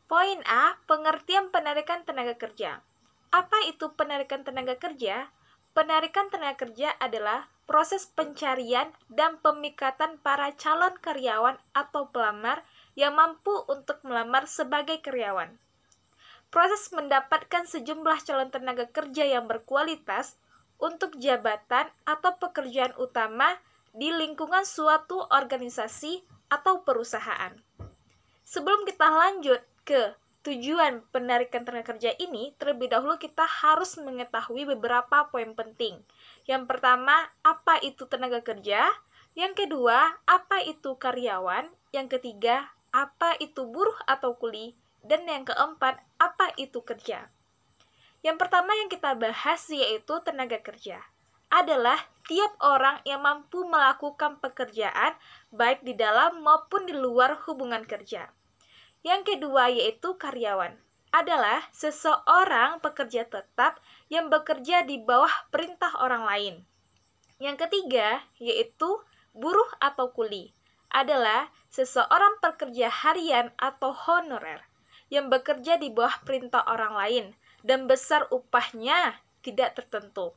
Poin A, pengertian penarikan tenaga kerja. Apa itu penarikan tenaga kerja? Penarikan tenaga kerja adalah proses pencarian dan pemikatan para calon karyawan atau pelamar yang mampu untuk melamar sebagai karyawan. Proses mendapatkan sejumlah calon tenaga kerja yang berkualitas untuk jabatan atau pekerjaan utama di lingkungan suatu organisasi atau perusahaan. Sebelum kita lanjut ke tujuan penarikan tenaga kerja ini, terlebih dahulu kita harus mengetahui beberapa poin penting. Yang pertama, apa itu tenaga kerja? Yang kedua, apa itu karyawan? Yang ketiga, apa itu buruh atau kuli? Dan yang keempat, apa itu kerja? Yang pertama yang kita bahas yaitu tenaga kerja. Adalah tiap orang yang mampu melakukan pekerjaan baik di dalam maupun di luar hubungan kerja. Yang kedua yaitu karyawan. Adalah seseorang pekerja tetap yang bekerja di bawah perintah orang lain. Yang ketiga yaitu buruh atau kuli. Adalah seseorang pekerja harian atau honorer yang bekerja di bawah perintah orang lain dan besar upahnya tidak tertentu.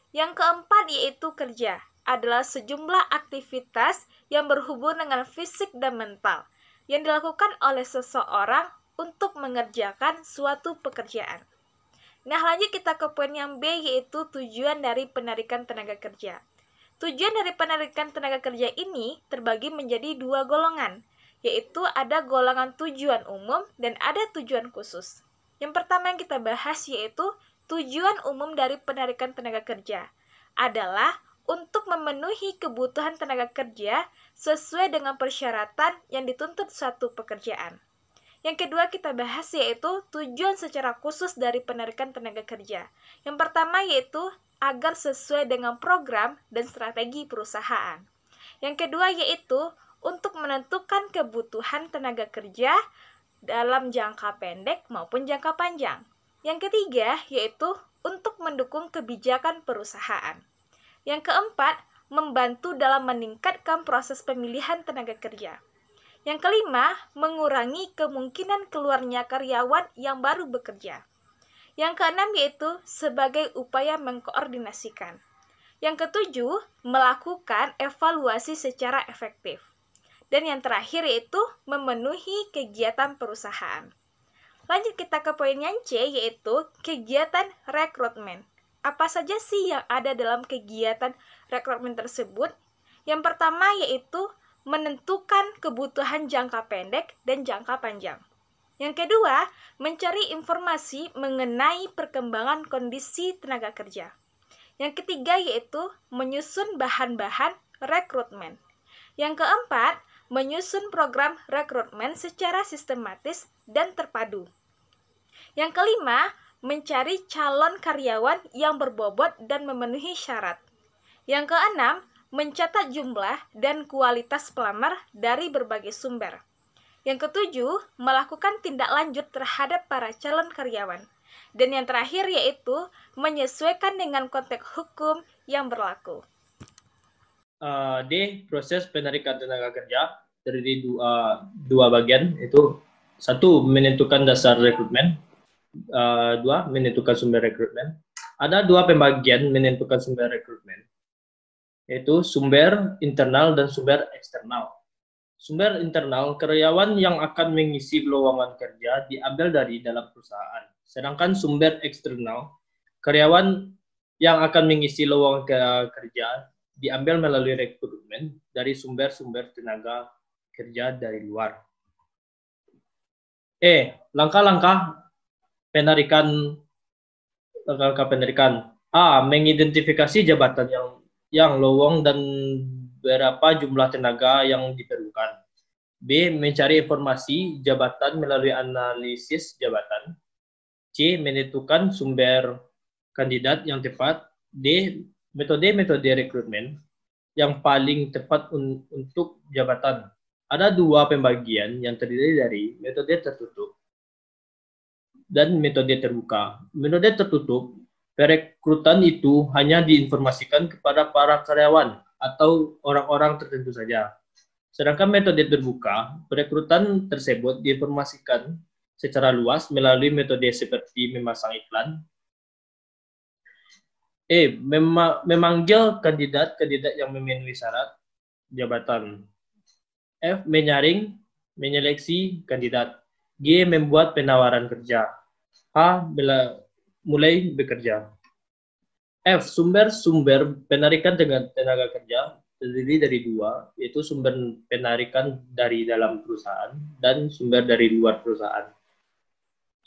Yang keempat yaitu kerja. Adalah sejumlah aktivitas yang berhubungan dengan fisik dan mental yang dilakukan oleh seseorang untuk mengerjakan suatu pekerjaan. Nah, lanjut kita ke poin yang B, yaitu tujuan dari penarikan tenaga kerja. Tujuan dari penarikan tenaga kerja ini terbagi menjadi dua golongan, yaitu ada golongan tujuan umum dan ada tujuan khusus. Yang pertama yang kita bahas yaitu tujuan umum dari penarikan tenaga kerja adalah untuk memenuhi kebutuhan tenaga kerja sesuai dengan persyaratan yang dituntut suatu pekerjaan. Yang kedua kita bahas yaitu tujuan secara khusus dari penarikan tenaga kerja. Yang pertama yaitu agar sesuai dengan program dan strategi perusahaan. Yang kedua yaitu untuk menentukan kebutuhan tenaga kerja dalam jangka pendek maupun jangka panjang. Yang ketiga yaitu untuk mendukung kebijakan perusahaan. Yang keempat, membantu dalam meningkatkan proses pemilihan tenaga kerja. Yang kelima, mengurangi kemungkinan keluarnya karyawan yang baru bekerja. Yang keenam yaitu sebagai upaya mengkoordinasikan. Yang ketujuh, melakukan evaluasi secara efektif. Dan yang terakhir yaitu memenuhi kegiatan perusahaan. Lanjut kita ke poin yang C, yaitu kegiatan rekrutmen. Apa saja sih yang ada dalam kegiatan rekrutmen tersebut? Yang pertama yaitu menentukan kebutuhan jangka pendek dan jangka panjang. Yang kedua, mencari informasi mengenai perkembangan kondisi tenaga kerja. Yang ketiga yaitu menyusun bahan-bahan rekrutmen. Yang keempat, menyusun program rekrutmen secara sistematis dan terpadu. Yang kelima, mencari calon karyawan yang berbobot dan memenuhi syarat. Yang keenam, mencatat jumlah dan kualitas pelamar dari berbagai sumber. Yang ketujuh, melakukan tindak lanjut terhadap para calon karyawan. Dan yang terakhir yaitu menyesuaikan dengan konteks hukum yang berlaku. D. Proses penarikan tenaga kerja terdiri dua bagian, itu satu menentukan dasar rekrutmen, dua menentukan sumber rekrutmen. Ada dua pembagian menentukan sumber rekrutmen, yaitu sumber internal dan sumber eksternal. Sumber internal, karyawan yang akan mengisi lowongan kerja diambil dari dalam perusahaan. Sedangkan sumber eksternal, karyawan yang akan mengisi lowongan kerja diambil melalui rekrutmen dari sumber-sumber tenaga kerja dari luar. Langkah-langkah penarikan. A. Mengidentifikasi jabatan yang lowong dan berapa jumlah tenaga yang diperlukan. B. Mencari informasi jabatan melalui analisis jabatan. C. Menentukan sumber kandidat yang tepat. D. Metode rekrutmen yang paling tepat untuk jabatan. Ada dua pembagian yang terdiri dari metode tertutup dan metode terbuka. Metode tertutup, perekrutan itu hanya diinformasikan kepada para karyawan atau orang-orang tertentu saja. Sedangkan metode terbuka, perekrutan tersebut diinformasikan secara luas melalui metode seperti memasang iklan. Memanggil kandidat-kandidat yang memenuhi syarat jabatan. F. Menyaring, menyeleksi kandidat. G. Membuat penawaran kerja. H. Mulai bekerja. F. Sumber-sumber penarikan tenaga kerja terdiri dari dua, yaitu sumber penarikan dari dalam perusahaan dan sumber dari luar perusahaan.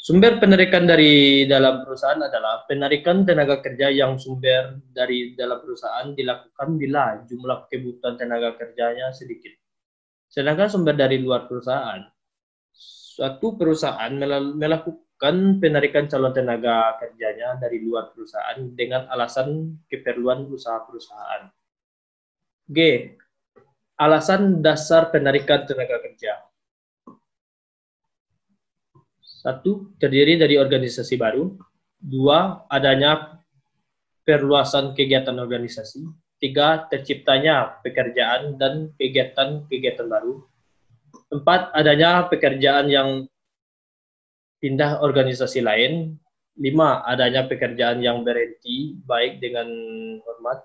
Sumber penarikan dari dalam perusahaan adalah penarikan tenaga kerja yang sumber dari dalam perusahaan dilakukan bila jumlah kebutuhan tenaga kerjanya sedikit. Sedangkan sumber dari luar perusahaan, suatu perusahaan melakukan penarikan calon tenaga kerjanya dari luar perusahaan dengan alasan keperluan usaha perusahaan. G. Alasan dasar penarikan tenaga kerja. 1. Terdiri dari organisasi baru. 2. Adanya perluasan kegiatan organisasi. 3. Terciptanya pekerjaan dan kegiatan-kegiatan baru. 4. Adanya pekerjaan yang pindah organisasi lain. 5. Adanya pekerjaan yang berhenti baik dengan hormat.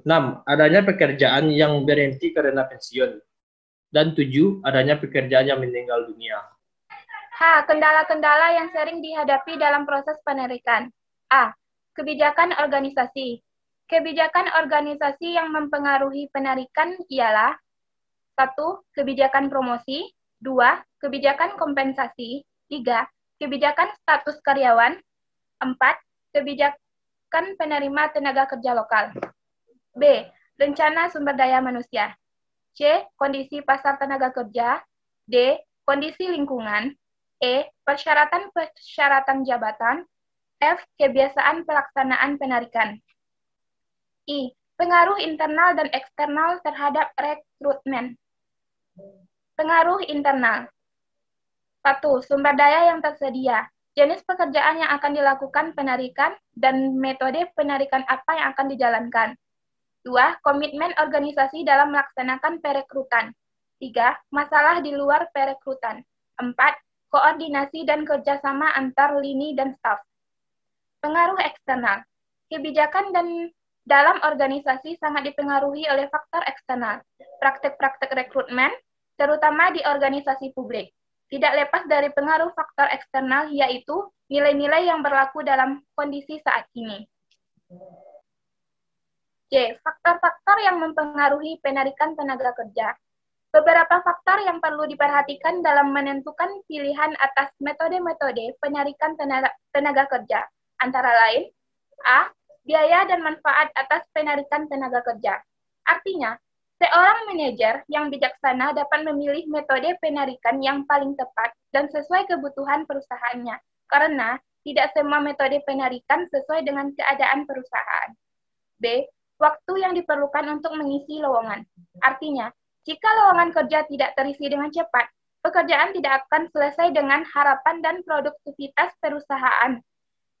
6. Adanya pekerjaan yang berhenti karena pensiun. Dan 7. Adanya pekerjaan yang meninggal dunia. H. Kendala-kendala yang sering dihadapi dalam proses penarikan. A. Kebijakan organisasi. Kebijakan organisasi yang mempengaruhi penarikan ialah 1. Kebijakan promosi. 2. Kebijakan kompensasi. 3. Kebijakan status karyawan. 4. Kebijakan penerima tenaga kerja lokal. B. Rencana sumber daya manusia. C. Kondisi pasar tenaga kerja. D. Kondisi lingkungan. E. Persyaratan jabatan. F. Kebiasaan pelaksanaan penarikan. I. Pengaruh internal dan eksternal terhadap rekrutmen. Pengaruh internal. 1. Sumber daya yang tersedia. Jenis pekerjaan yang akan dilakukan penarikan dan metode penarikan apa yang akan dijalankan. 2. Komitmen organisasi dalam melaksanakan perekrutan. 3. Masalah di luar perekrutan. 4. Koordinasi dan kerjasama antar lini dan staf. Pengaruh eksternal. Kebijakan dan dalam organisasi sangat dipengaruhi oleh faktor eksternal. Praktek-praktek rekrutmen, terutama di organisasi publik, tidak lepas dari pengaruh faktor eksternal, yaitu nilai-nilai yang berlaku dalam kondisi saat ini. C. Faktor-faktor yang mempengaruhi penarikan tenaga kerja. Beberapa faktor yang perlu diperhatikan dalam menentukan pilihan atas metode-metode penarikan tenaga kerja, antara lain, A. Biaya dan manfaat atas penarikan tenaga kerja. Artinya, seorang manajer yang bijaksana dapat memilih metode penarikan yang paling tepat dan sesuai kebutuhan perusahaannya, karena tidak semua metode penarikan sesuai dengan keadaan perusahaan. B. Waktu yang diperlukan untuk mengisi lowongan. Artinya, jika lowongan kerja tidak terisi dengan cepat, pekerjaan tidak akan selesai dengan harapan dan produktivitas perusahaan.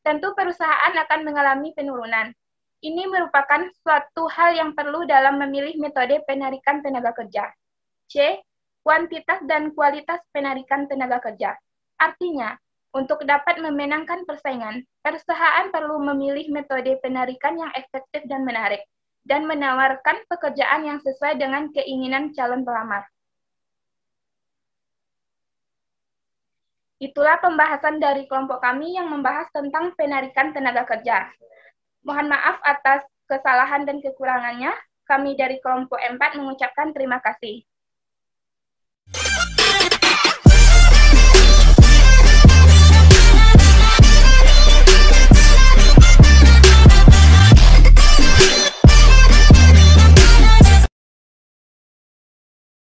Tentu perusahaan akan mengalami penurunan. Ini merupakan suatu hal yang perlu dalam memilih metode penarikan tenaga kerja. C. Kuantitas dan kualitas penarikan tenaga kerja. Artinya, untuk dapat memenangkan persaingan, perusahaan perlu memilih metode penarikan yang efektif dan menarik, dan menawarkan pekerjaan yang sesuai dengan keinginan calon pelamar. Itulah pembahasan dari kelompok kami yang membahas tentang penarikan tenaga kerja. Mohon maaf atas kesalahan dan kekurangannya. Kami dari kelompok 4 mengucapkan terima kasih.